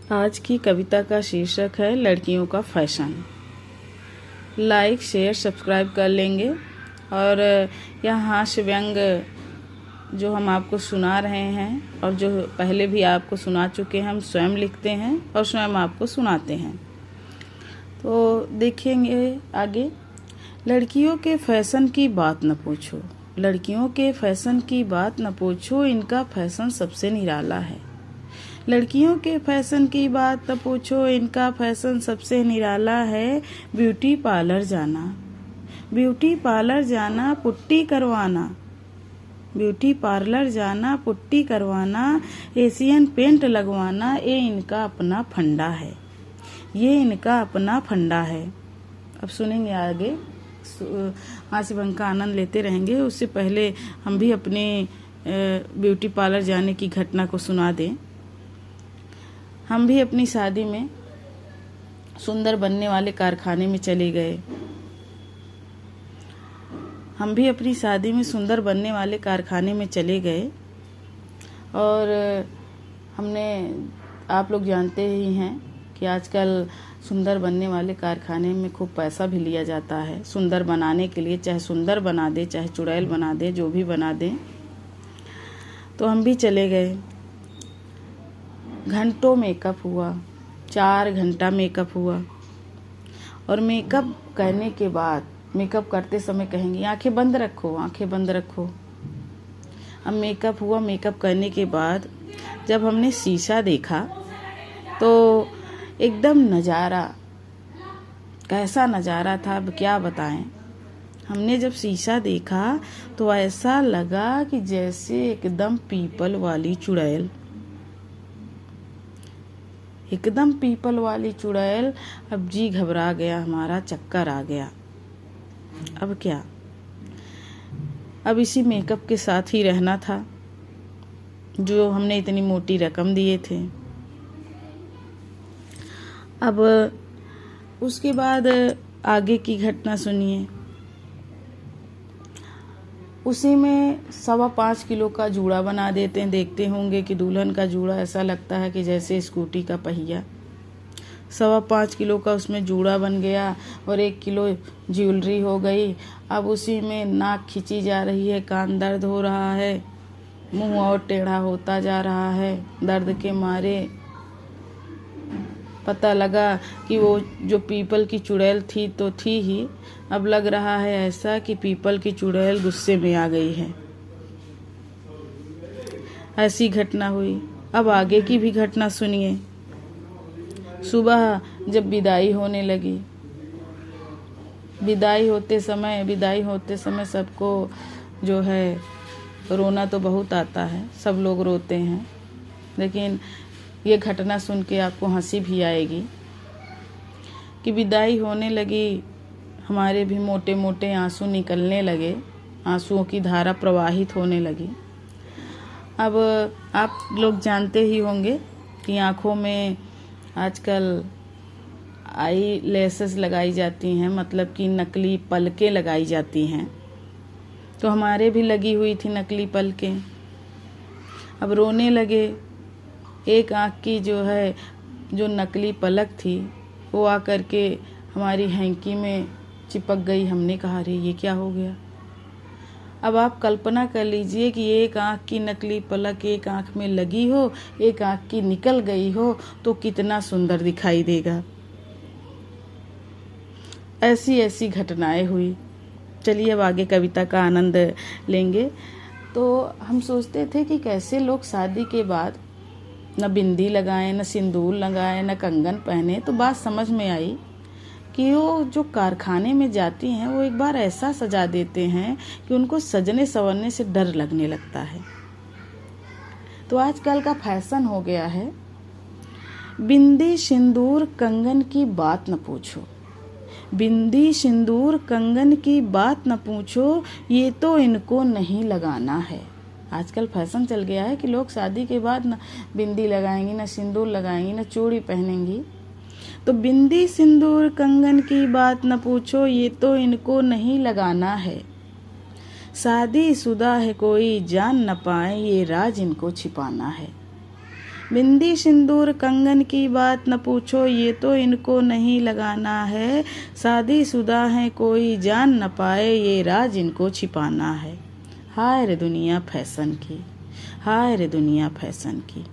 आज की कविता का शीर्षक है लड़कियों का फैशन। लाइक शेयर सब्सक्राइब कर लेंगे। और यह हास्य व्यंग जो हम आपको सुना रहे हैं और जो पहले भी आपको सुना चुके हैं, हम स्वयं लिखते हैं और स्वयं आपको सुनाते हैं। तो देखेंगे आगे। लड़कियों के फैशन की बात न पूछो, लड़कियों के फैशन की बात न पूछो, इनका फैशन सबसे निराला है। लड़कियों के फैशन की बात न पूछो, इनका फैशन सबसे निराला है। ब्यूटी पार्लर जाना, ब्यूटी पार्लर जाना, पुट्टी करवाना, ब्यूटी पार्लर जाना, पुट्टी करवाना, एशियन पेंट लगवाना, ये इनका अपना फंडा है, ये इनका अपना फंडा है। अब सुनेंगे आगे, हास्य व्यंग का आनंद लेते रहेंगे। उससे पहले हम भी अपने ब्यूटी पार्लर जाने की घटना को सुना दें। हम भी अपनी शादी में सुंदर बनने वाले कारखाने में चले गए। हम भी अपनी शादी में सुंदर बनने वाले कारखाने में चले गए और हमने, आप लोग जानते ही हैं कि आजकल सुंदर बनने वाले कारखाने में खूब पैसा भी लिया जाता है सुंदर बनाने के लिए। चाहे सुंदर बना दे, चाहे चुड़ैल बना दे, जो भी बना दे। तो हम भी चले गए। घंटों मेकअप हुआ, 4 घंटा मेकअप हुआ। और मेकअप करने के बाद, मेकअप करते समय कहेंगी आंखें बंद रखो, आंखें बंद रखो। अब मेकअप हुआ, मेकअप करने के बाद जब हमने शीशा देखा तो एकदम नज़ारा, कैसा नज़ारा था अब क्या बताएं। हमने जब शीशा देखा तो ऐसा लगा कि जैसे एकदम पीपल वाली चुड़ैल, एकदम पीपल वाली चुड़ैल। अब जी घबरा गया हमारा, चक्कर आ गया। अब क्या, अब इसी मेकअप के साथ ही रहना था जो हमने इतनी मोटी रकम दिए थे। अब उसके बाद आगे की घटना सुनिए। उसी में 5.25 किलो का जूड़ा बना देते हैं। देखते होंगे कि दुल्हन का जूड़ा ऐसा लगता है कि जैसे स्कूटी का पहिया। 5.25 किलो का उसमें जूड़ा बन गया और 1 किलो ज्वेलरी हो गई। अब उसी में नाक खींची जा रही है, कान दर्द हो रहा है, मुंह और टेढ़ा होता जा रहा है दर्द के मारे। पता लगा कि वो जो पीपल की चुड़ैल थी तो थी ही, अब लग रहा है ऐसा कि पीपल की चुड़ैल गुस्से में आ गई है। ऐसी घटना हुई। अब आगे की भी घटना सुनिए। सुबह जब विदाई होने लगी, विदाई होते समय सबको जो है रोना तो बहुत आता है, सब लोग रोते हैं। लेकिन ये घटना सुन के आपको हंसी भी आएगी कि विदाई होने लगी, हमारे भी मोटे मोटे आंसू निकलने लगे, आंसुओं की धारा प्रवाहित होने लगी। अब आप लोग जानते ही होंगे कि आँखों में आजकल आई लेसेस लगाई जाती हैं, मतलब कि नकली पलकें लगाई जाती हैं। तो हमारे भी लगी हुई थी नकली पलकें। अब रोने लगे। एक आँख की जो नकली पलक थी वो आकर के हमारी हैंकी में चिपक गई। हमने कहा अरे ये क्या हो गया। अब आप कल्पना कर लीजिए कि एक आँख की नकली पलक एक आँख में लगी हो, एक आँख की निकल गई हो तो कितना सुंदर दिखाई देगा। ऐसी ऐसी घटनाएं हुई। चलिए अब आगे कविता का आनंद लेंगे। तो हम सोचते थे कि कैसे लोग शादी के बाद न बिंदी लगाएं, न सिंदूर लगाएं, न कंगन पहने। तो बात समझ में आई कि वो जो कारखाने में जाती हैं वो एक बार ऐसा सजा देते हैं कि उनको सजने संवरने से डर लगने लगता है। तो आजकल का फैशन हो गया है बिंदी सिंदूर कंगन की बात न पूछो, बिंदी सिंदूर कंगन की बात न पूछो, ये तो इनको नहीं लगाना है। आजकल फैशन चल गया है कि लोग शादी के बाद न बिंदी लगाएंगी, न सिंदूर लगाएंगी, न चूड़ी पहनेंगी। तो बिंदी सिंदूर कंगन की बात न पूछो, ये तो इनको नहीं लगाना है। शादी शुदा है कोई जान न पाए, ये राज इनको छिपाना है। बिंदी सिंदूर कंगन की बात न पूछो, ये तो इनको नहीं लगाना है। शादीशुदा है कोई जान न पाए, ये राज इनको छिपाना है। हाय रे दुनिया फैशन की, हाय रे दुनिया फैशन की।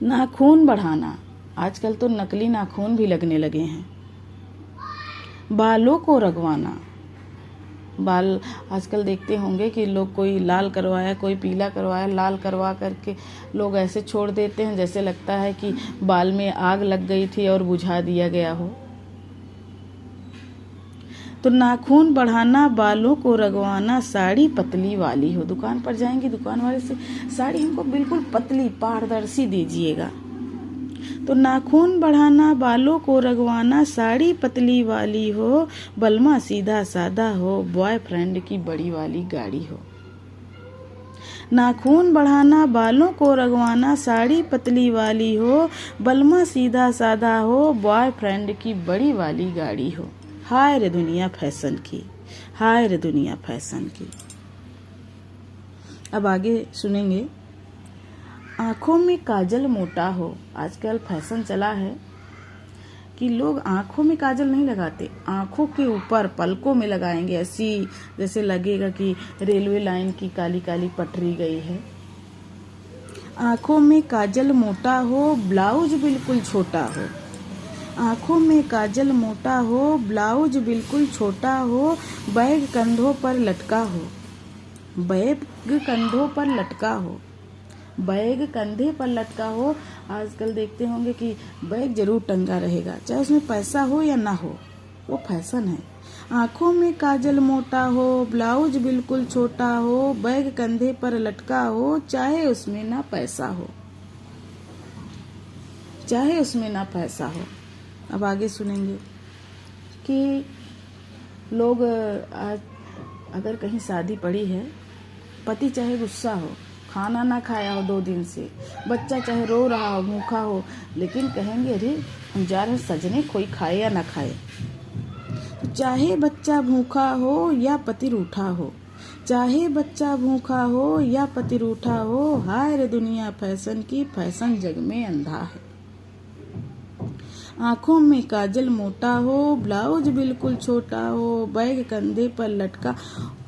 नाखून बढ़ाना, आजकल तो नकली नाखून भी लगने लगे हैं। बालों को रंगवाना, बाल आजकल देखते होंगे कि लोग कोई लाल करवाया, कोई पीला करवाया, लाल करवा करके लोग ऐसे छोड़ देते हैं जैसे लगता है कि बाल में आग लग गई थी और बुझा दिया गया हो। तो नाखून बढ़ाना, बालों को रंगवाना, साड़ी पतली वाली हो। दुकान पर जाएंगी, दुकान वाले से साड़ी हमको बिल्कुल पतली पारदर्शी दीजिएगा। तो नाखून बढ़ाना, बालों को रंगवाना, साड़ी पतली वाली हो, बलमा सीधा सादा हो, बॉयफ्रेंड की बड़ी वाली गाड़ी हो। नाखून बढ़ाना, बालों को रंगवाना, साड़ी पतली वाली हो, बलमा सीधा सादा हो, बॉयफ्रेंड की बड़ी वाली गाड़ी हो। हाय रे दुनिया फैशन की, हाय रे दुनिया फैशन की। अब आगे सुनेंगे। आंखों में काजल मोटा हो, आजकल फैशन चला है कि लोग आंखों में काजल नहीं लगाते, आंखों के ऊपर पलकों में लगाएंगे, ऐसी जैसे लगेगा कि रेलवे लाइन की काली काली पटरी गई है। आंखों में काजल मोटा हो, ब्लाउज बिल्कुल छोटा हो। आंखों में काजल मोटा हो, ब्लाउज बिल्कुल छोटा हो, बैग कंधों पर लटका हो। बैग कंधों पर लटका हो, बैग कंधे पर लटका हो। आजकल देखते होंगे कि बैग जरूर टंगा रहेगा, चाहे उसमें पैसा हो या ना हो, वो फैशन है। आंखों में काजल मोटा हो, ब्लाउज बिल्कुल छोटा हो, बैग कंधे पर लटका हो, चाहे उसमें ना पैसा हो, चाहे उसमें ना पैसा हो। अब आगे सुनेंगे कि लोग आज अगर कहीं शादी पड़ी है, पति चाहे गुस्सा हो, खाना ना खाया हो 2 दिन से, बच्चा चाहे रो रहा हो, भूखा हो, लेकिन कहेंगे अरे हम जा रहे सजने, कोई खाए या ना खाए। चाहे बच्चा भूखा हो या पति रूठा हो, चाहे बच्चा भूखा हो या पति रूठा हो, हाय रे दुनिया फैशन की, फैशन जग में अंधा है। आंखों में काजल मोटा हो, ब्लाउज बिल्कुल छोटा हो, बैग कंधे पर लटका,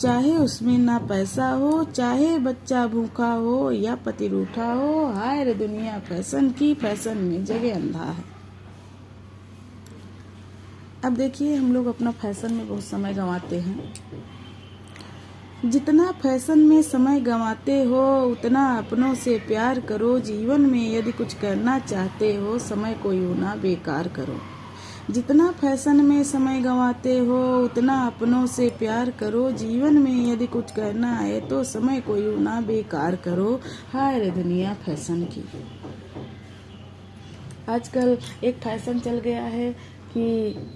चाहे उसमें ना पैसा हो, चाहे बच्चा भूखा हो या पति रूठा हो, हाय रे दुनिया फैशन की, फैशन में जगह अंधा है। अब देखिए, हम लोग अपना फैशन में बहुत समय गंवाते हैं। जितना फैशन में समय गंवाते हो, उतना अपनों से प्यार करो। जीवन में यदि कुछ करना चाहते हो, समय को यूं ना बेकार करो। जितना फैशन में समय गंवाते हो, उतना अपनों से प्यार करो। जीवन में यदि कुछ करना है तो समय को यूं ना बेकार करो। हाय रे दुनिया फैशन की। आजकल एक फैशन चल गया है कि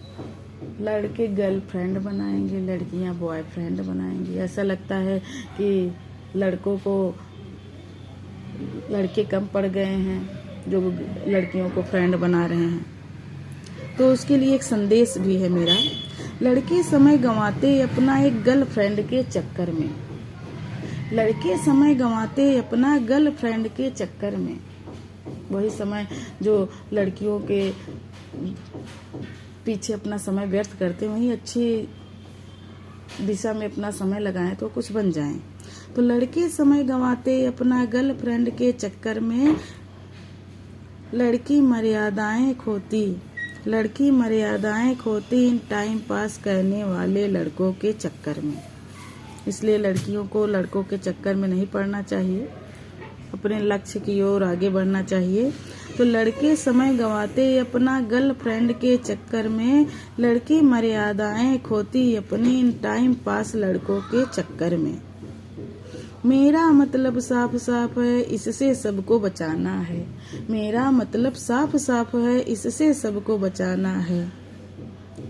लड़के गर्लफ्रेंड बनाएंगे, लड़कियां बॉयफ्रेंड बनाएंगी। ऐसा लगता है कि लड़कों को लड़के कम पड़ गए हैं जो लड़कियों को फ्रेंड बना रहे हैं। तो उसके लिए एक संदेश भी है मेरा। लड़के समय गंवाते अपना एक गर्लफ्रेंड के चक्कर में, लड़के समय गंवाते अपना गर्लफ्रेंड के चक्कर में। वही समय जो लड़कियों के पीछे अपना समय व्यर्थ करते, वहीं अच्छी दिशा में अपना समय लगाएं तो कुछ बन जाएं। तो लड़के समय गंवाते अपना गर्लफ्रेंड के चक्कर में, लड़की मर्यादाएं खोती, लड़की मर्यादाएं खोती टाइम पास करने वाले लड़कों के चक्कर में। इसलिए लड़कियों को लड़कों के चक्कर में नहीं पड़ना चाहिए, अपने लक्ष्य की ओर आगे बढ़ना चाहिए। तो लड़के समय गंवाते अपना गर्लफ्रेंड के चक्कर में, लड़की मर्यादाएं खोती अपनी टाइम पास लड़कों के चक्कर में। मेरा मतलब साफ साफ है, इससे सबको बचाना है। मेरा मतलब साफ साफ है, इससे सबको बचाना है।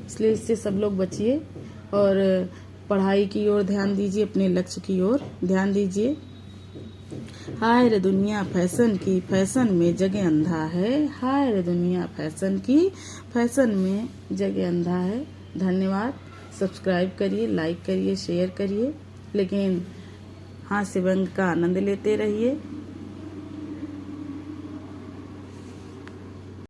इसलिए इससे सब लोग बचिए और पढ़ाई की ओर ध्यान दीजिए, अपने लक्ष्य की ओर ध्यान दीजिए। हाय रे दुनिया फैशन की, फैशन में जगह अंधा है। हाय रे दुनिया फैशन की, फैशन में जगह अंधा है। धन्यवाद। सब्सक्राइब करिए, लाइक करिए, शेयर करिए, लेकिन हास्य व्यंग का आनंद लेते रहिए।